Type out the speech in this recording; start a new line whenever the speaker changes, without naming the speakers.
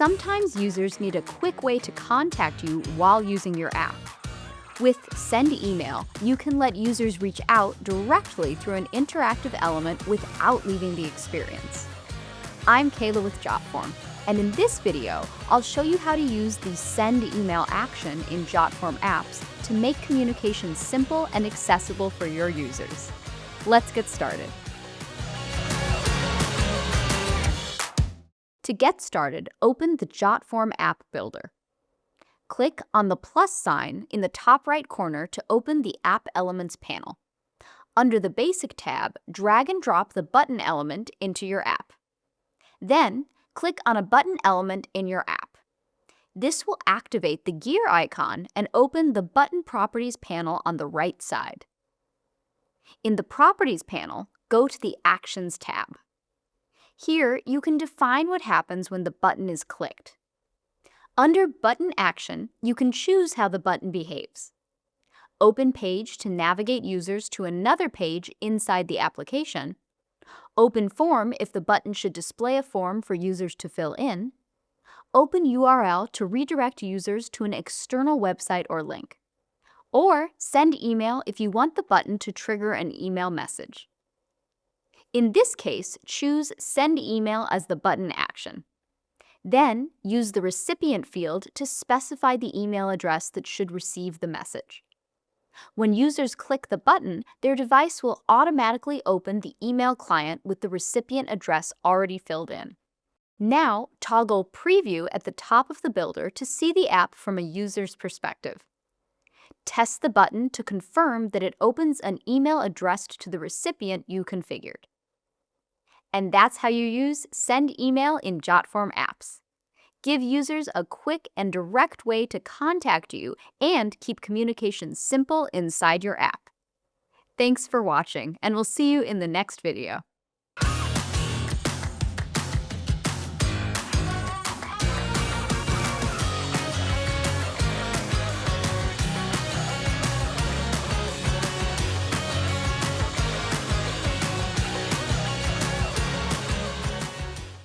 Sometimes users need a quick way to contact you while using your app. With Send Email, you can let users reach out directly through an interactive element without leaving the experience. I'm Kayla with Jotform, and in this video, I'll show you how to use the Send Email action in Jotform apps to make communication simple and accessible for your users. Let's get started. To get started, open the Jotform App Builder. Click on the plus sign in the top right corner to open the App Elements panel. Under the Basic tab, drag and drop the button element into your app. Then, click on a button element in your app. This will activate the gear icon and open the Button Properties panel on the right side. In the Properties panel, go to the Actions tab. Here, you can define what happens when the button is clicked. Under Button Action, you can choose how the button behaves. Open Page to navigate users to another page inside the application. Open Form if the button should display a form for users to fill in. Open URL to redirect users to an external website or link. Or Send Email if you want the button to trigger an email message. In this case, choose Send Email as the button action. Then, use the recipient field to specify the email address that should receive the message. When users click the button, their device will automatically open the email client with the recipient address already filled in. Now, toggle Preview at the top of the builder to see the app from a user's perspective. Test the button to confirm that it opens an email addressed to the recipient you configured. And that's how you use Send Email in Jotform apps. Give users a quick and direct way to contact you and keep communication simple inside your app. Thanks for watching, and we'll see you in the next video.